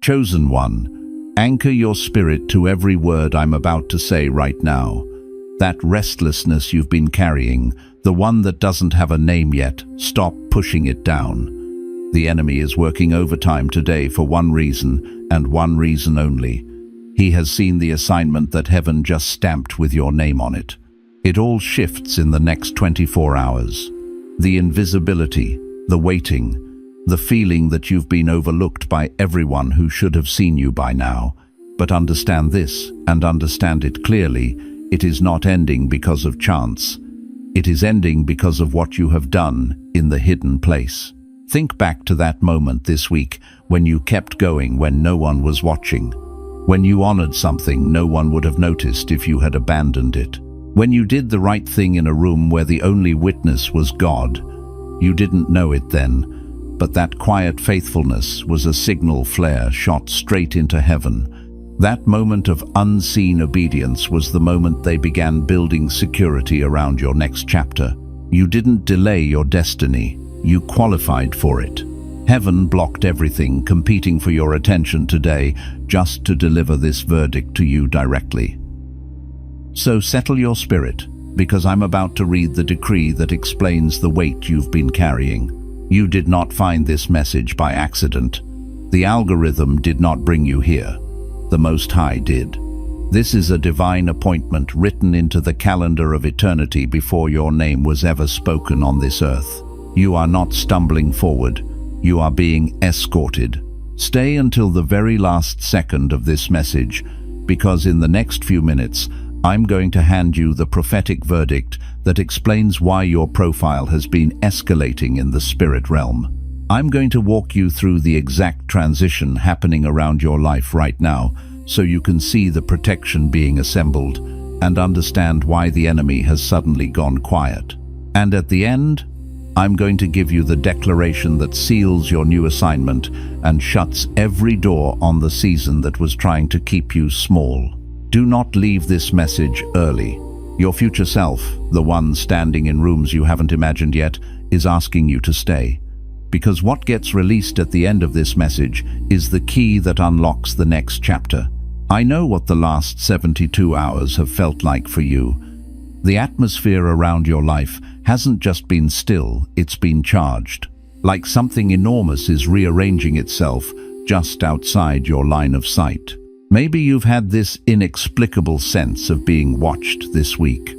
Chosen one, anchor your spirit to every word I'm about to say right now. That restlessness you've been carrying, the one that doesn't have a name yet, stop pushing it down. The enemy is working overtime today for one reason, and one reason only. He has seen the assignment that heaven just stamped with your name on it. It all shifts in the next 24 hours. The invisibility, the waiting, the feeling that you've been overlooked by everyone who should have seen you by now. But understand this, and understand it clearly, it is not ending because of chance. It is ending because of what you have done in the hidden place. Think back to that moment this week when you kept going when no one was watching. When you honored something no one would have noticed if you had abandoned it. When you did the right thing in a room where the only witness was God. You didn't know it then, but that quiet faithfulness was a signal flare shot straight into heaven. That moment of unseen obedience was the moment they began building security around your next chapter. You didn't delay your destiny, you qualified for it. Heaven blocked everything competing for your attention today just to deliver this verdict to you directly. So settle your spirit, because I'm about to read the decree that explains the weight you've been carrying. You did not find this message by accident. The algorithm did not bring you here. The Most High did. This is a divine appointment written into the calendar of eternity before your name was ever spoken on this earth. You are not stumbling forward. You are being escorted. Stay until the very last second of this message, because in the next few minutes, I'm going to hand you the prophetic verdict that explains why your profile has been escalating in the spirit realm. I'm going to walk you through the exact transition happening around your life right now, so you can see the protection being assembled and understand why the enemy has suddenly gone quiet. And at the end, I'm going to give you the declaration that seals your new assignment and shuts every door on the season that was trying to keep you small. Do not leave this message early. Your future self, the one standing in rooms you haven't imagined yet, is asking you to stay. Because what gets released at the end of this message is the key that unlocks the next chapter. I know what the last 72 hours have felt like for you. The atmosphere around your life hasn't just been still, it's been charged. Like something enormous is rearranging itself just outside your line of sight. Maybe you've had this inexplicable sense of being watched this week.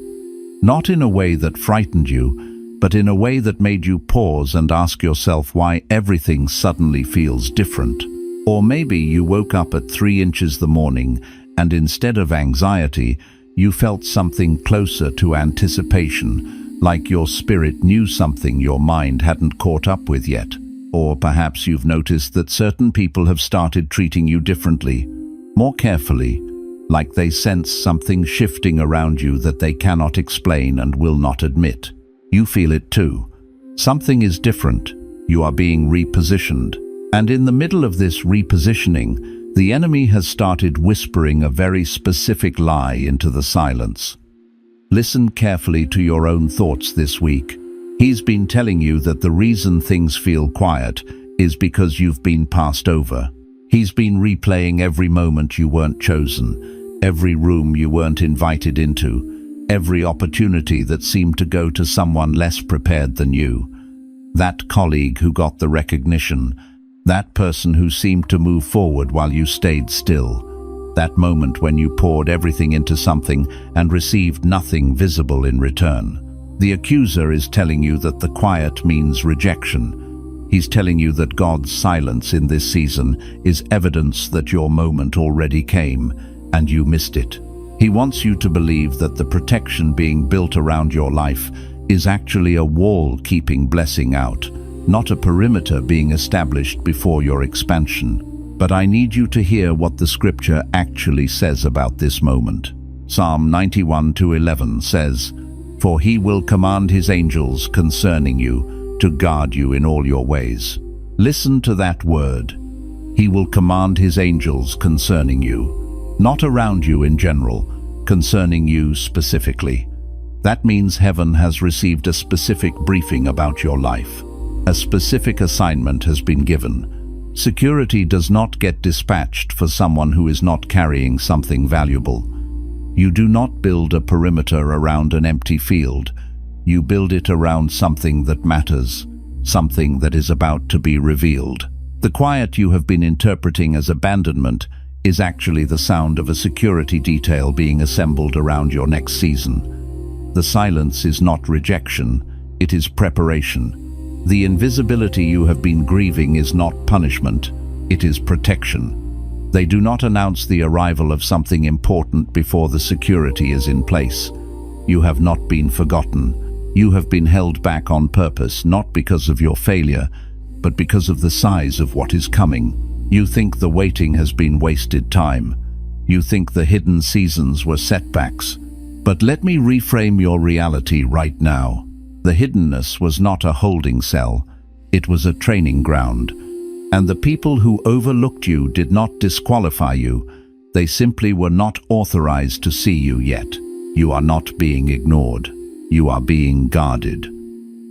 Not in a way that frightened you, but in a way that made you pause and ask yourself why everything suddenly feels different. Or maybe you woke up at 3 inches the morning and instead of anxiety, you felt something closer to anticipation, like your spirit knew something your mind hadn't caught up with yet. Or perhaps you've noticed that certain people have started treating you differently, more carefully, like they sense something shifting around you that they cannot explain and will not admit. You feel it too. Something is different. You are being repositioned. And in the middle of this repositioning, the enemy has started whispering a very specific lie into the silence. Listen carefully to your own thoughts this week. He's been telling you that the reason things feel quiet is because you've been passed over. He's been replaying every moment you weren't chosen, every room you weren't invited into, every opportunity that seemed to go to someone less prepared than you. That colleague who got the recognition, that person who seemed to move forward while you stayed still, that moment when you poured everything into something and received nothing visible in return. The accuser is telling you that the quiet means rejection. He's telling you that God's silence in this season is evidence that your moment already came and you missed it. He wants you to believe that the protection being built around your life is actually a wall keeping blessing out, not a perimeter being established before your expansion. But I need you to hear what the scripture actually says about this moment. Psalm 91:11 says, "For he will command his angels concerning you, to guard you in all your ways." Listen to that word. He will command his angels concerning you, not around you in general, concerning you specifically. That means heaven has received a specific briefing about your life. A specific assignment has been given. Security does not get dispatched for someone who is not carrying something valuable. You do not build a perimeter around an empty field. You build it around something that matters, something that is about to be revealed. The quiet you have been interpreting as abandonment is actually the sound of a security detail being assembled around your next season. The silence is not rejection, it is preparation. The invisibility you have been grieving is not punishment, it is protection. They do not announce the arrival of something important before the security is in place. You have not been forgotten. You have been held back on purpose, not because of your failure, but because of the size of what is coming. You think the waiting has been wasted time. You think the hidden seasons were setbacks. But let me reframe your reality right now. The hiddenness was not a holding cell. It was a training ground. And the people who overlooked you did not disqualify you. They simply were not authorized to see you yet. You are not being ignored. You are being guarded.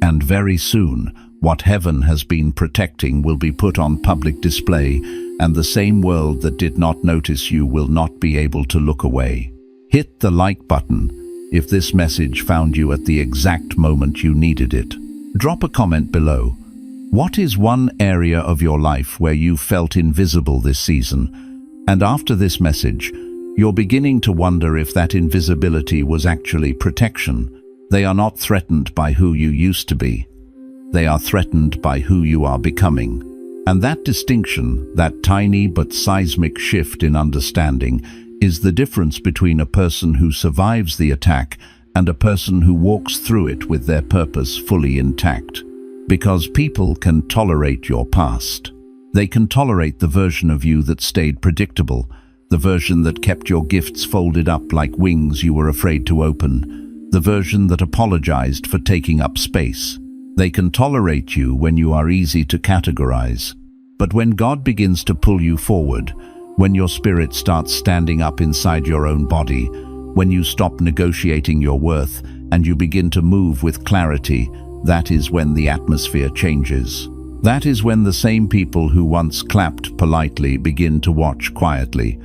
And very soon, what heaven has been protecting will be put on public display, and the same world that did not notice you will not be able to look away. Hit the like button if this message found you at the exact moment you needed it. Drop a comment below. What is one area of your life where you felt invisible this season? And after this message, you're beginning to wonder if that invisibility was actually protection. They are not threatened by who you used to be. They are threatened by who you are becoming. And that distinction, that tiny but seismic shift in understanding, is the difference between a person who survives the attack and a person who walks through it with their purpose fully intact. Because people can tolerate your past. They can tolerate the version of you that stayed predictable, the version that kept your gifts folded up like wings you were afraid to open, the version that apologized for taking up space. They can tolerate you when you are easy to categorize. But when God begins to pull you forward, when your spirit starts standing up inside your own body, when you stop negotiating your worth and you begin to move with clarity, that is when the atmosphere changes. That is when the same people who once clapped politely begin to watch quietly.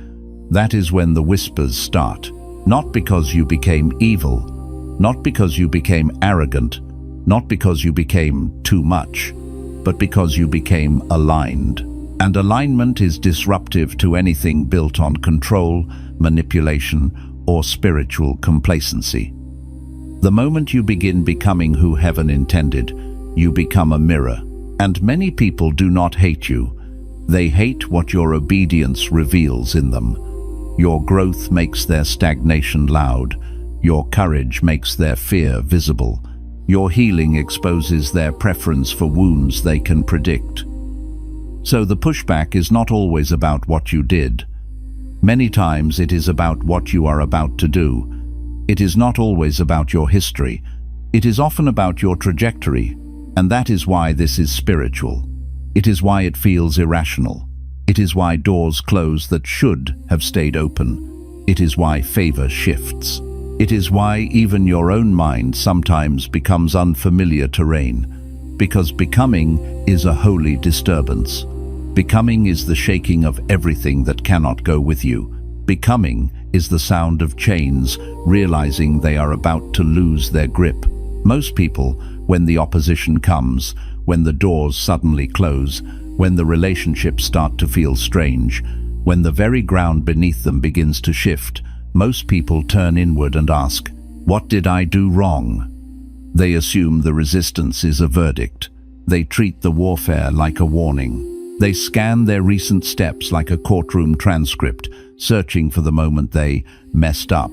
That is when the whispers start. Not because you became evil, not because you became arrogant, not because you became too much, but because you became aligned. And alignment is disruptive to anything built on control, manipulation, or spiritual complacency. The moment you begin becoming who heaven intended, you become a mirror. And many people do not hate you. They hate what your obedience reveals in them. Your growth makes their stagnation loud. Your courage makes their fear visible. Your healing exposes their preference for wounds they can predict. So the pushback is not always about what you did. Many times it is about what you are about to do. It is not always about your history. It is often about your trajectory, and that is why this is spiritual. It is why it feels irrational. It is why doors close that should have stayed open. It is why favor shifts. It is why even your own mind sometimes becomes unfamiliar terrain, because becoming is a holy disturbance. Becoming is the shaking of everything that cannot go with you. Becoming is the sound of chains realizing they are about to lose their grip. Most people, when the opposition comes, when the doors suddenly close, when the relationships start to feel strange, when the very ground beneath them begins to shift, most people turn inward and ask, "What did I do wrong?" They assume the resistance is a verdict. They treat the warfare like a warning. They scan their recent steps like a courtroom transcript, searching for the moment they messed up,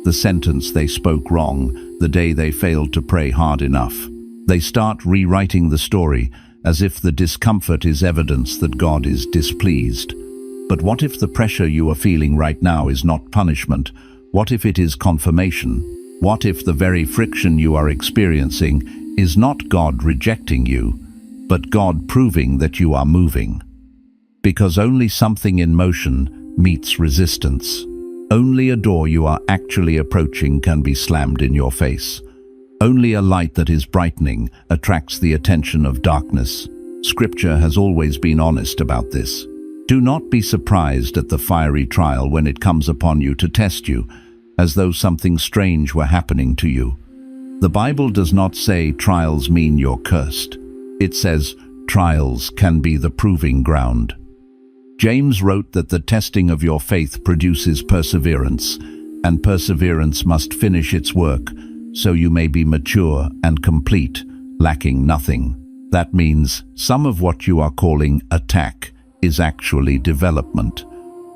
the sentence they spoke wrong, the day they failed to pray hard enough. They start rewriting the story as if the discomfort is evidence that God is displeased. But what if the pressure you are feeling right now is not punishment? What if it is confirmation? What if the very friction you are experiencing is not God rejecting you, but God proving that you are moving? Because only something in motion meets resistance. Only a door you are actually approaching can be slammed in your face. Only a light that is brightening attracts the attention of darkness. Scripture has always been honest about this. Do not be surprised at the fiery trial when it comes upon you to test you, as though something strange were happening to you. The Bible does not say trials mean you're cursed. It says trials can be the proving ground. James wrote that the testing of your faith produces perseverance, and perseverance must finish its work, so you may be mature and complete, lacking nothing. That means some of what you are calling attack is actually development.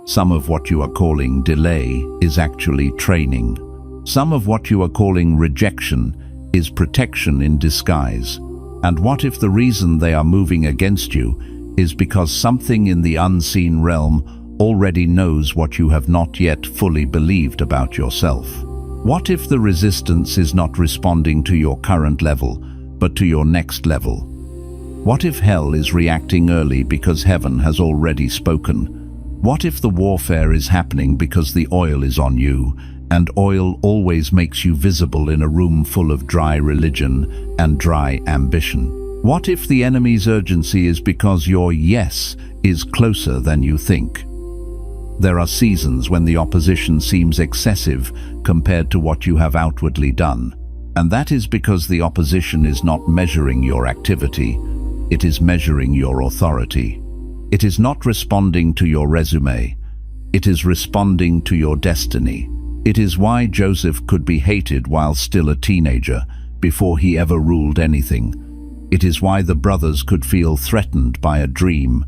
Some of what you are calling delay is actually training. Some of what you are calling rejection is protection in disguise. And what if the reason they are moving against you is because something in the unseen realm already knows what you have not yet fully believed about yourself? What if the resistance is not responding to your current level, but to your next level? What if hell is reacting early because heaven has already spoken? What if the warfare is happening because the oil is on you, and oil always makes you visible in a room full of dry religion and dry ambition? What if the enemy's urgency is because your yes is closer than you think? There are seasons when the opposition seems excessive compared to what you have outwardly done, and that is because the opposition is not measuring your activity. It is measuring your authority. It is not responding to your resume. It is responding to your destiny. It is why Joseph could be hated while still a teenager, before he ever ruled anything. It is why the brothers could feel threatened by a dream.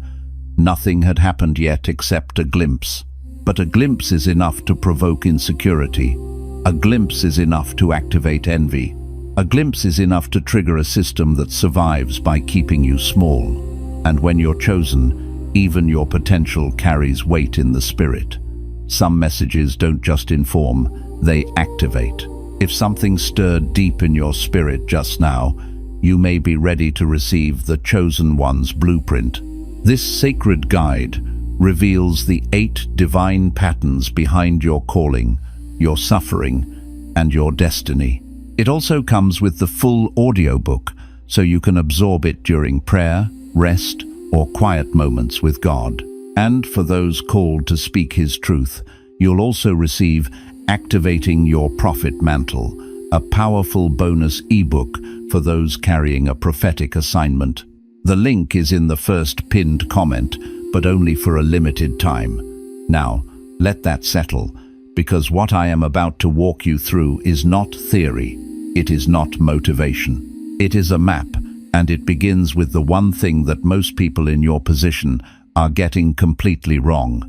Nothing had happened yet except a glimpse. But a glimpse is enough to provoke insecurity. A glimpse is enough to activate envy. A glimpse is enough to trigger a system that survives by keeping you small. And when you're chosen, even your potential carries weight in the spirit. Some messages don't just inform, they activate. If something stirred deep in your spirit just now, you may be ready to receive the chosen one's blueprint. This sacred guide reveals the 8 divine patterns behind your calling, your suffering, and your destiny. It also comes with the full audiobook, so you can absorb it during prayer, rest, or quiet moments with God. And for those called to speak His truth, you'll also receive Activating Your Prophet Mantle, a powerful bonus ebook for those carrying a prophetic assignment. The link is in the first pinned comment, but only for a limited time. Now, let that settle, because what I am about to walk you through is not theory. It is not motivation. It is a map, and it begins with the one thing that most people in your position are getting completely wrong.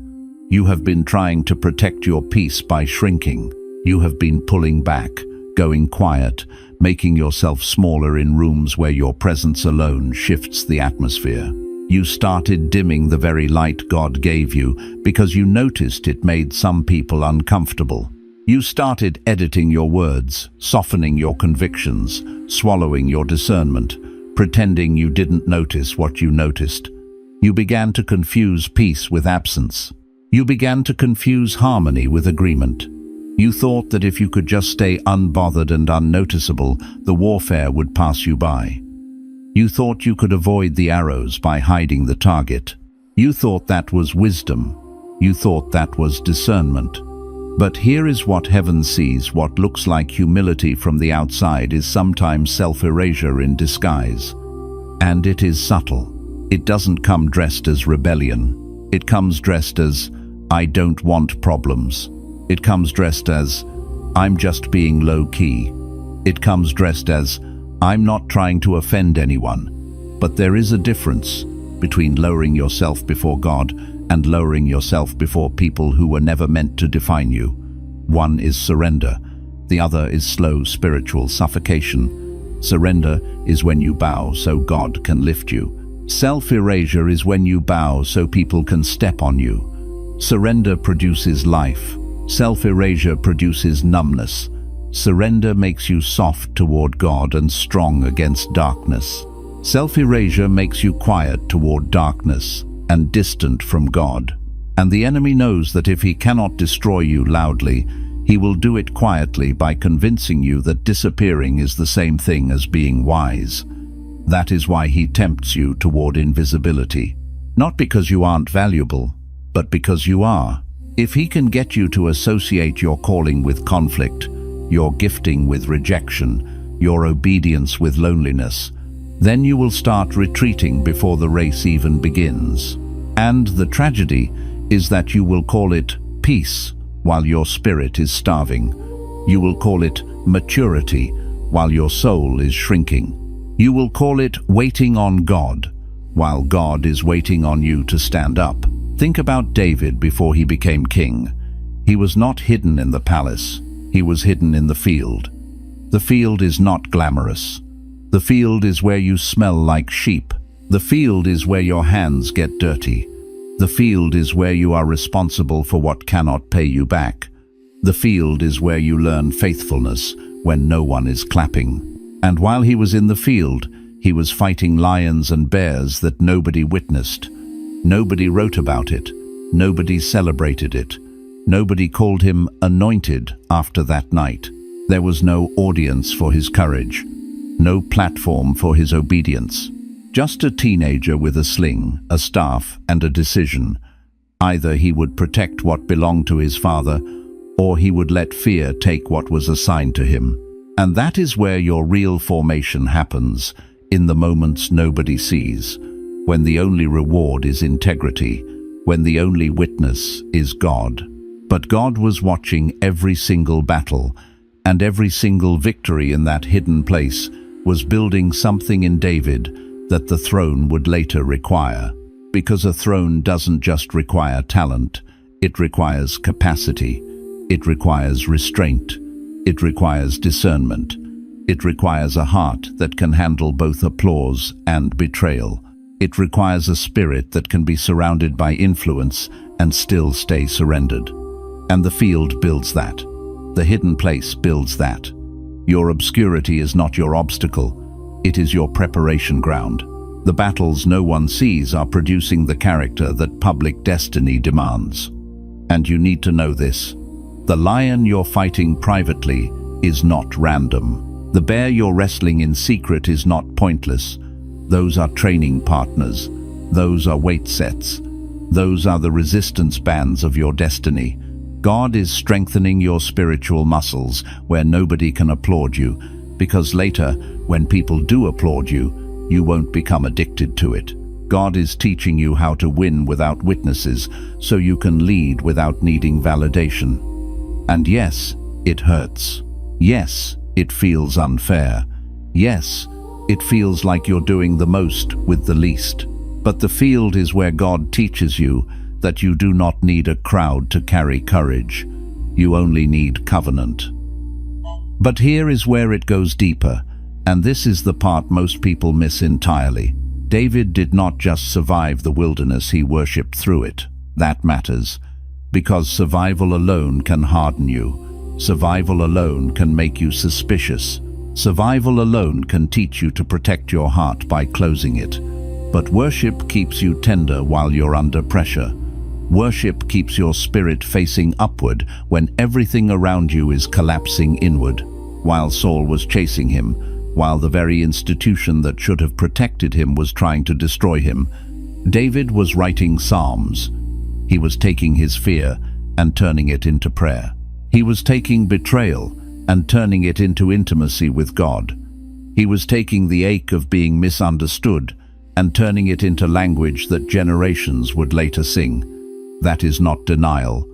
You have been trying to protect your peace by shrinking. You have been pulling back, going quiet, making yourself smaller in rooms where your presence alone shifts the atmosphere. You started dimming the very light God gave you because you noticed it made some people uncomfortable. You started editing your words, softening your convictions, swallowing your discernment, pretending you didn't notice what you noticed. You began to confuse peace with absence. You began to confuse harmony with agreement. You thought that if you could just stay unbothered and unnoticeable, the warfare would pass you by. You thought you could avoid the arrows by hiding the target. You thought that was wisdom. You thought that was discernment. But here is what heaven sees. What looks like humility from the outside is sometimes self-erasure in disguise. And it is subtle. It doesn't come dressed as rebellion. It comes dressed as, I don't want problems. It comes dressed as, I'm just being low-key. It comes dressed as, I'm not trying to offend anyone. But there is a difference between lowering yourself before God and lowering yourself before people who were never meant to define you. One is surrender. The other is slow spiritual suffocation. Surrender is when you bow so God can lift you. Self-erasure is when you bow so people can step on you. Surrender produces life. Self-erasure produces numbness. Surrender makes you soft toward God and strong against darkness. Self-erasure makes you quiet toward darkness and distant from God. And the enemy knows that if he cannot destroy you loudly, he will do it quietly by convincing you that disappearing is the same thing as being wise. That is why he tempts you toward invisibility. Not because you aren't valuable, but because you are. If he can get you to associate your calling with conflict, your gifting with rejection, your obedience with loneliness, then you will start retreating before the race even begins. And the tragedy is that you will call it peace while your spirit is starving. You will call it maturity while your soul is shrinking. You will call it waiting on God while God is waiting on you to stand up. Think about David before he became king. He was not hidden in the palace. He was hidden in the field. The field is not glamorous. The field is where you smell like sheep. The field is where your hands get dirty. The field is where you are responsible for what cannot pay you back. The field is where you learn faithfulness when no one is clapping. And while he was in the field, he was fighting lions and bears that nobody witnessed. Nobody wrote about it. Nobody celebrated it. Nobody called him anointed after that night. There was no audience for his courage. No platform for his obedience. Just a teenager with a sling, a staff, and a decision. Either he would protect what belonged to his father, or he would let fear take what was assigned to him. And that is where your real formation happens, in the moments nobody sees, when the only reward is integrity, when the only witness is God. But God was watching every single battle, and every single victory in that hidden place was building something in David that the throne would later require. Because a throne doesn't just require talent, it requires capacity, it requires restraint, it requires discernment, it requires a heart that can handle both applause and betrayal. It requires a spirit that can be surrounded by influence and still stay surrendered. And the field builds that. The hidden place builds that. Your obscurity is not your obstacle, it is your preparation ground. The battles no one sees are producing the character that public destiny demands. And you need to know this. The lion you're fighting privately is not random. The bear you're wrestling in secret is not pointless. Those are training partners. Those are weight sets. Those are the resistance bands of your destiny. God is strengthening your spiritual muscles where nobody can applaud you, because later, when people do applaud you, you won't become addicted to it. God is teaching you how to win without witnesses, so you can lead without needing validation. And yes, it hurts. Yes, it feels unfair. Yes, it feels like you're doing the most with the least. But the field is where God teaches you that you do not need a crowd to carry courage. You only need covenant. But here is where it goes deeper, and this is the part most people miss entirely. David did not just survive the wilderness, he worshipped through it. That matters, because survival alone can harden you. Survival alone can make you suspicious. Survival alone can teach you to protect your heart by closing it. But worship keeps you tender while you're under pressure. Worship keeps your spirit facing upward when everything around you is collapsing inward. While Saul was chasing him, while the very institution that should have protected him was trying to destroy him, David was writing psalms. He was taking his fear and turning it into prayer. He was taking betrayal and turning it into intimacy with God. He was taking the ache of being misunderstood and turning it into language that generations would later sing. That is not denial.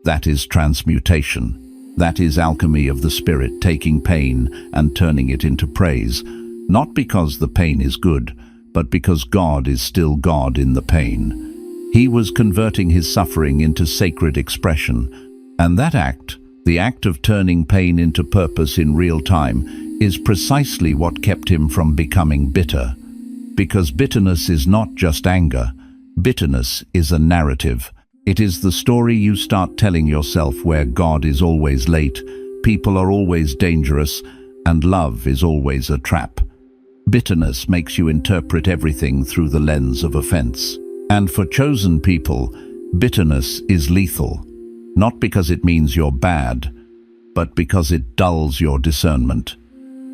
That is transmutation. That is alchemy of the spirit, taking pain and turning it into praise, not because the pain is good, but because God is still God in the pain. He was converting his suffering into sacred expression, and that act, the act of turning pain into purpose in real time, is precisely what kept him from becoming bitter. Because bitterness is not just anger. Bitterness is a narrative. It is the story you start telling yourself where God is always late, people are always dangerous, and love is always a trap. Bitterness makes you interpret everything through the lens of offense. And for chosen people, bitterness is lethal. Not because it means you're bad, but because it dulls your discernment.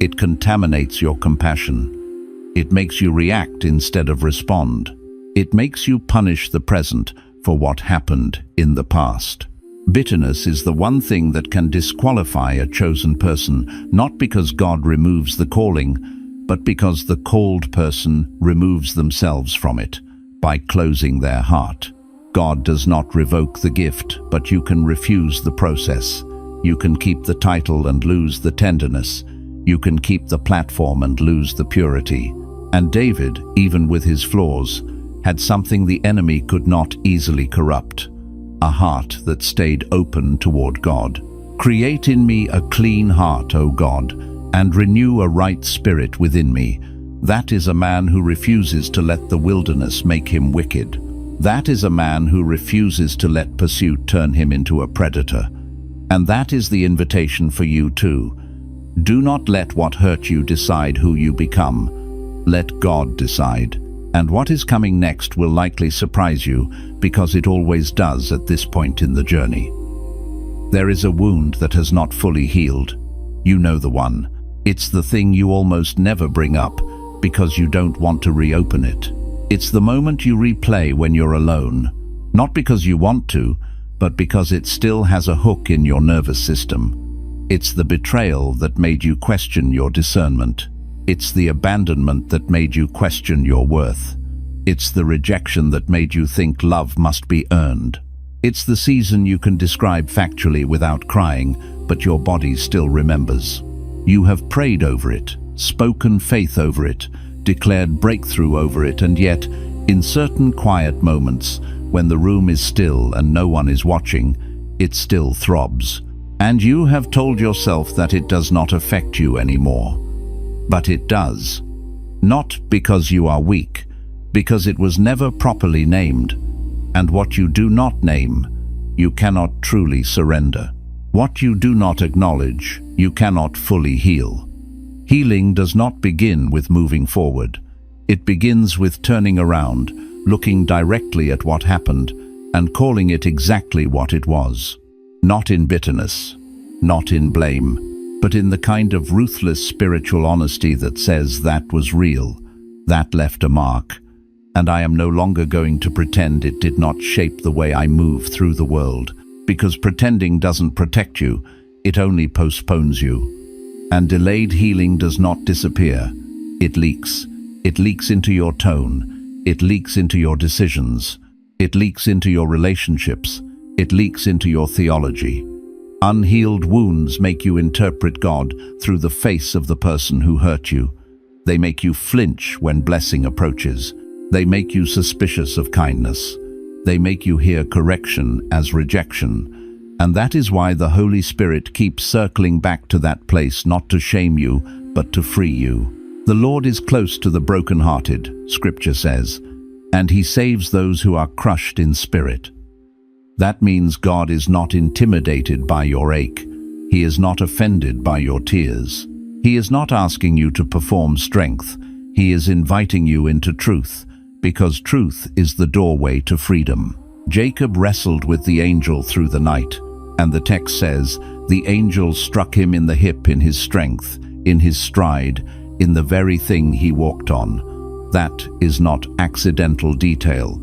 It contaminates your compassion. It makes you react instead of respond. It makes you punish the present for what happened in the past. Bitterness is the one thing that can disqualify a chosen person, not because God removes the calling, but because the called person removes themselves from it by closing their heart. God does not revoke the gift, but you can refuse the process. You can keep the title and lose the tenderness. You can keep the platform and lose the purity. And David, even with his flaws, had something the enemy could not easily corrupt: a heart that stayed open toward God. Create in me a clean heart, O God, and renew a right spirit within me. That is a man who refuses to let the wilderness make him wicked. That is a man who refuses to let pursuit turn him into a predator. And that is the invitation for you too. Do not let what hurt you decide who you become. Let God decide. And what is coming next will likely surprise you, because it always does at this point in the journey. There is a wound that has not fully healed. You know the one. It's the thing you almost never bring up because you don't want to reopen it. It's the moment you replay when you're alone, not because you want to, but because it still has a hook in your nervous system. It's the betrayal that made you question your discernment. It's the abandonment that made you question your worth. It's the rejection that made you think love must be earned. It's the season you can describe factually without crying, but your body still remembers. You have prayed over it, spoken faith over it, declared breakthrough over it, and yet, in certain quiet moments, when the room is still and no one is watching, it still throbs. And you have told yourself that it does not affect you anymore. But it does. Not because you are weak, because it was never properly named. And what you do not name, you cannot truly surrender. What you do not acknowledge, you cannot fully heal. Healing does not begin with moving forward. It begins with turning around, looking directly at what happened, and calling it exactly what it was. Not in bitterness, not in blame, but in the kind of ruthless spiritual honesty that says that was real, that left a mark, and I am no longer going to pretend it did not shape the way I move through the world, because pretending doesn't protect you, it only postpones you. And delayed healing does not disappear. It leaks. It leaks into your tone. It leaks into your decisions. It leaks into your relationships. It leaks into your theology. Unhealed wounds make you interpret God through the face of the person who hurt you. They make you flinch when blessing approaches. They make you suspicious of kindness. They make you hear correction as rejection. And that is why the Holy Spirit keeps circling back to that place, not to shame you, but to free you. The Lord is close to the brokenhearted, Scripture says, and He saves those who are crushed in spirit. That means God is not intimidated by your ache. He is not offended by your tears. He is not asking you to perform strength. He is inviting you into truth, because truth is the doorway to freedom. Jacob wrestled with the angel through the night, and the text says, the angel struck him in the hip in his strength, in his stride, in the very thing he walked on. That is not accidental detail.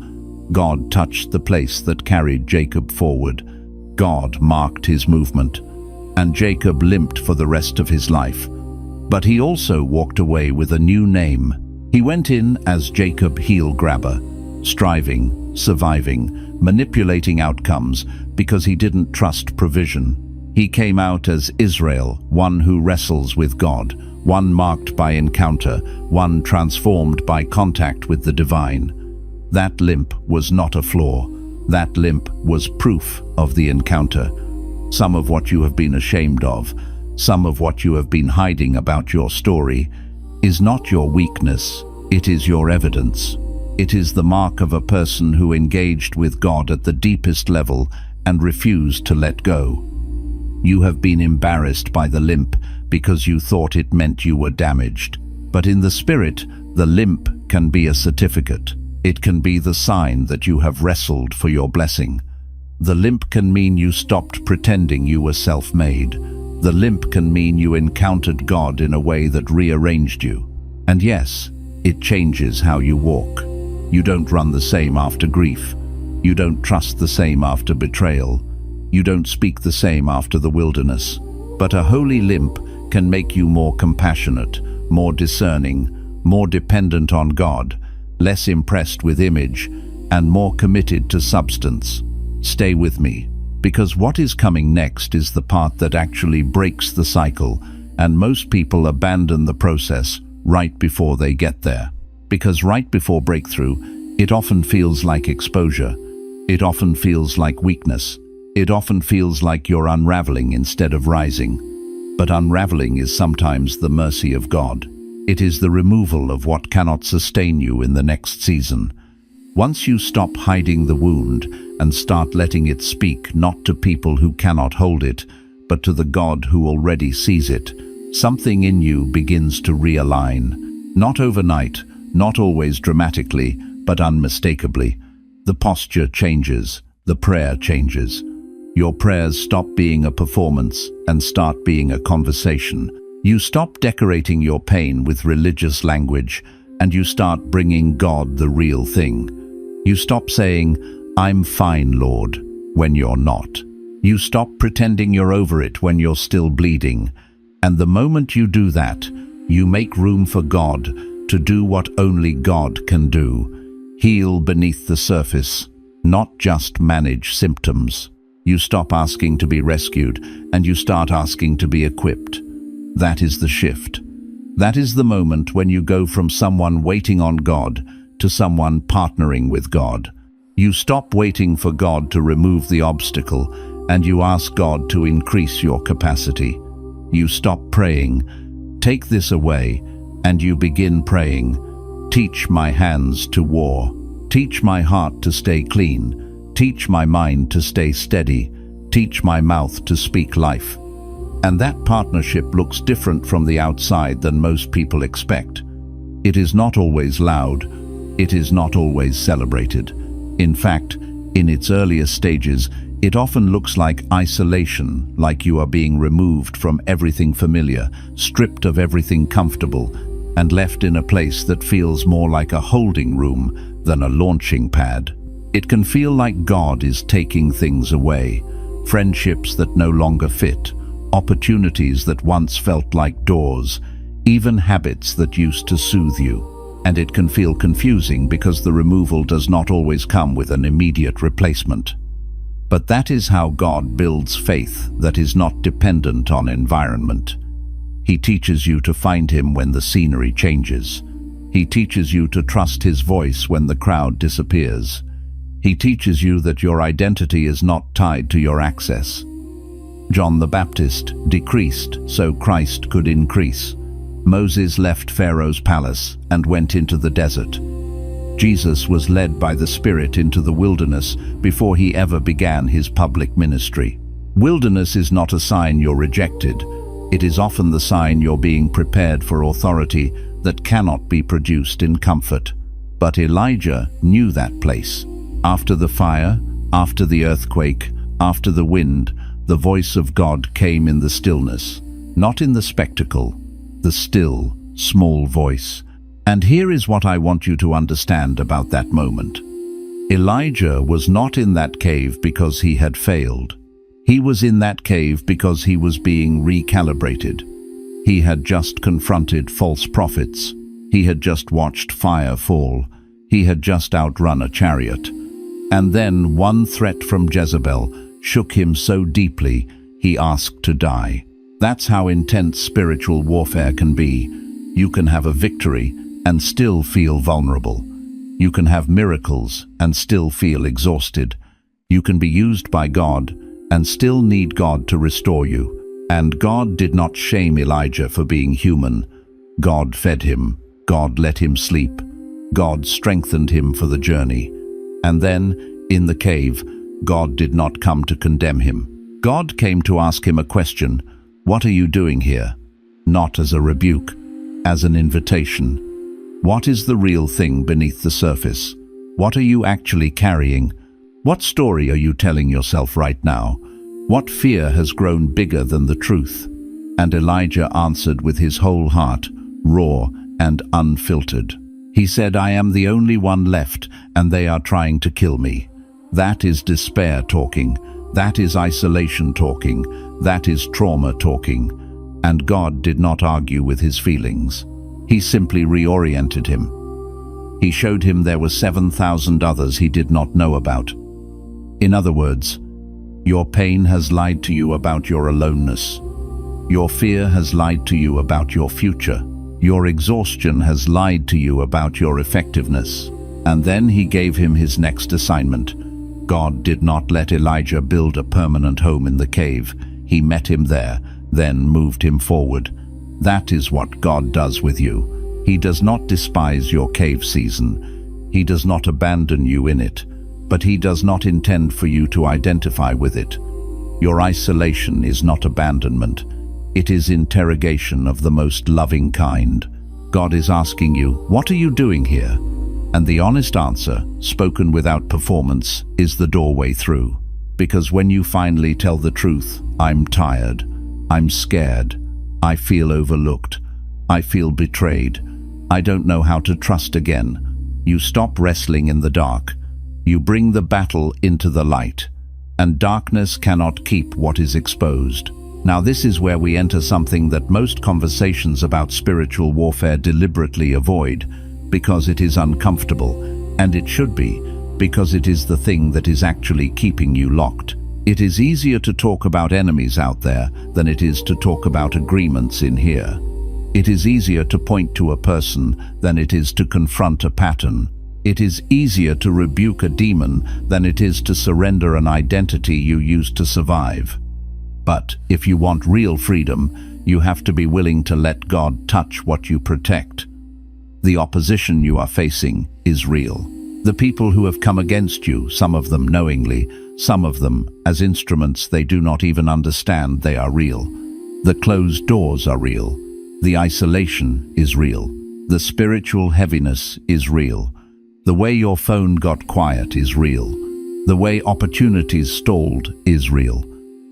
God touched the place that carried Jacob forward. God marked his movement, and Jacob limped for the rest of his life. But he also walked away with a new name. He went in as Jacob Heel Grabber, striving, surviving, manipulating outcomes because he didn't trust provision. He came out as Israel, one who wrestles with God, one marked by encounter, one transformed by contact with the divine. That limp was not a flaw. That limp was proof of the encounter. Some of what you have been ashamed of, some of what you have been hiding about your story, is not your weakness, it is your evidence. It is the mark of a person who engaged with God at the deepest level and refused to let go. You have been embarrassed by the limp because you thought it meant you were damaged. But in the spirit, the limp can be a certificate. It can be the sign that you have wrestled for your blessing. The limp can mean you stopped pretending you were self-made. The limp can mean you encountered God in a way that rearranged you. And yes, It changes how you walk. You don't run the same after grief. You don't trust the same after betrayal. You don't speak the same after the wilderness. But a holy limp can make you more compassionate, more discerning, more dependent on God, less impressed with image, and more committed to substance. Stay with me, because what is coming next is the part that actually breaks the cycle, and most people abandon the process right before they get there. Because right before breakthrough, it often feels like exposure. It often feels like weakness. It often feels like you're unraveling instead of rising. But unraveling is sometimes the mercy of God. It is the removal of what cannot sustain you in the next season. Once you stop hiding the wound and start letting it speak, not to people who cannot hold it, but to the God who already sees it, something in you begins to realign. Not overnight, not always dramatically, but unmistakably. The posture changes, the prayer changes. Your prayers stop being a performance and start being a conversation. You stop decorating your pain with religious language, and you start bringing God the real thing. You stop saying, "I'm fine, Lord," when you're not. You stop pretending you're over it when you're still bleeding. And the moment you do that, you make room for God to do what only God can do. Heal beneath the surface, not just manage symptoms. You stop asking to be rescued, and you start asking to be equipped. That is the shift. That is the moment when you go from someone waiting on God to someone partnering with God. You stop waiting for God to remove the obstacle, and you ask God to increase your capacity. You stop praying, "Take this away," and you begin praying, "Teach my hands to war. Teach my heart to stay clean. Teach my mind to stay steady. Teach my mouth to speak life." And that partnership looks different from the outside than most people expect. It is not always loud. It is not always celebrated. In fact, in its earliest stages, it often looks like isolation, like you are being removed from everything familiar, stripped of everything comfortable, and left in a place that feels more like a holding room than a launching pad. It can feel like God is taking things away, friendships that no longer fit, opportunities that once felt like doors, even habits that used to soothe you. And it can feel confusing because the removal does not always come with an immediate replacement. But that is how God builds faith that is not dependent on environment. He teaches you to find Him when the scenery changes. He teaches you to trust His voice when the crowd disappears. He teaches you that your identity is not tied to your access. John the Baptist decreased so Christ could increase. Moses left Pharaoh's palace and went into the desert. Jesus was led by the Spirit into the wilderness before he ever began his public ministry. Wilderness is not a sign you're rejected. It is often the sign you're being prepared for authority that cannot be produced in comfort. But Elijah knew that place. After the fire, after the earthquake, after the wind, the voice of God came in the stillness, not in the spectacle, the still, small voice. And here is what I want you to understand about that moment. Elijah was not in that cave because he had failed. He was in that cave because he was being recalibrated. He had just confronted false prophets. He had just watched fire fall. He had just outrun a chariot. And then one threat from Jezebel shook him so deeply he asked to die. That's how intense spiritual warfare can be. You can have a victory and still feel vulnerable. You can have miracles and still feel exhausted. You can be used by God and still need God to restore you. And God did not shame Elijah for being human. God fed him. God let him sleep. God strengthened him for the journey. And then, in the cave, God did not come to condemn him. God came to ask him a question. What are you doing here? Not as a rebuke, as an invitation. What is the real thing beneath the surface? What are you actually carrying? What story are you telling yourself right now? What fear has grown bigger than the truth? And Elijah answered with his whole heart, raw and unfiltered. He said, "I am the only one left, and they are trying to kill me." That is despair talking. That is isolation talking. That is trauma talking. And God did not argue with his feelings. He simply reoriented him. He showed him there were 7,000 others he did not know about. In other words, your pain has lied to you about your aloneness. Your fear has lied to you about your future. Your exhaustion has lied to you about your effectiveness. And then he gave him his next assignment. God did not let Elijah build a permanent home in the cave. He met him there, then moved him forward. That is what God does with you. He does not despise your cave season. He does not abandon you in it, but he does not intend for you to identify with it. Your isolation is not abandonment. It is interrogation of the most loving kind. God is asking you, "What are you doing here?" And the honest answer, spoken without performance, is the doorway through. Because when you finally tell the truth, "I'm tired, I'm scared, I feel overlooked, I feel betrayed, I don't know how to trust again," you stop wrestling in the dark. You bring the battle into the light. And darkness cannot keep what is exposed. Now this is where we enter something that most conversations about spiritual warfare deliberately avoid, because it is uncomfortable, and it should be, because it is the thing that is actually keeping you locked. It is easier to talk about enemies out there than it is to talk about agreements in here. It is easier to point to a person than it is to confront a pattern. It is easier to rebuke a demon than it is to surrender an identity you used to survive. But if you want real freedom, you have to be willing to let God touch what you protect. The opposition you are facing is real. The people who have come against you, some of them knowingly, some of them as instruments they do not even understand, they are real. The closed doors are real. The isolation is real. The spiritual heaviness is real. The way your phone got quiet is real. The way opportunities stalled is real.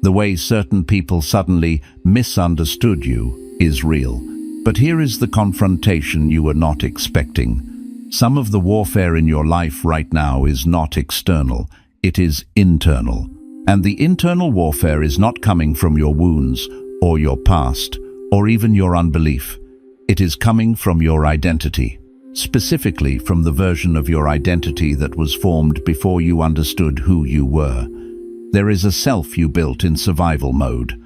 The way certain people suddenly misunderstood you is real. But here is the confrontation you were not expecting. Some of the warfare in your life right now is not external, it is internal. And the internal warfare is not coming from your wounds or your past or even your unbelief. It is coming from your identity, specifically from the version of your identity that was formed before you understood who you were. There is a self you built in survival mode,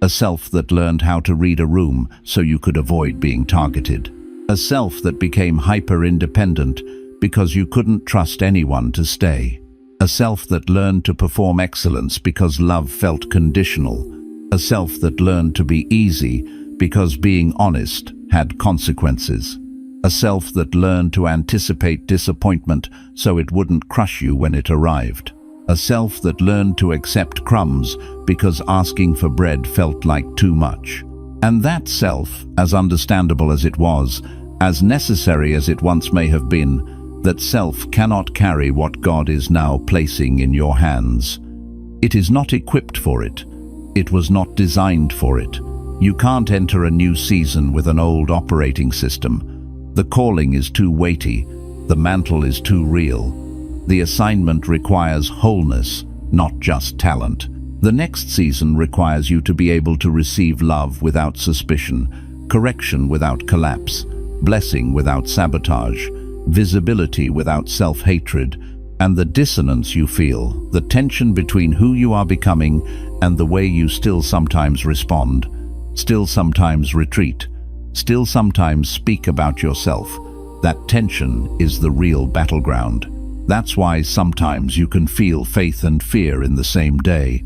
a self that learned how to read a room so you could avoid being targeted, a self that became hyper-independent because you couldn't trust anyone to stay, a self that learned to perform excellence because love felt conditional, a self that learned to be easy because being honest had consequences, a self that learned to anticipate disappointment so it wouldn't crush you when it arrived. A self that learned to accept crumbs because asking for bread felt like too much. And that self, as understandable as it was, as necessary as it once may have been, that self cannot carry what God is now placing in your hands. It is not equipped for it. It was not designed for it. You can't enter a new season with an old operating system. The calling is too weighty. The mantle is too real. The assignment requires wholeness, not just talent. The next season requires you to be able to receive love without suspicion, correction without collapse, blessing without sabotage, visibility without self-hatred, and the dissonance you feel, the tension between who you are becoming and the way you still sometimes respond, still sometimes retreat, still sometimes speak about yourself. That tension is the real battleground. That's why sometimes you can feel faith and fear in the same day.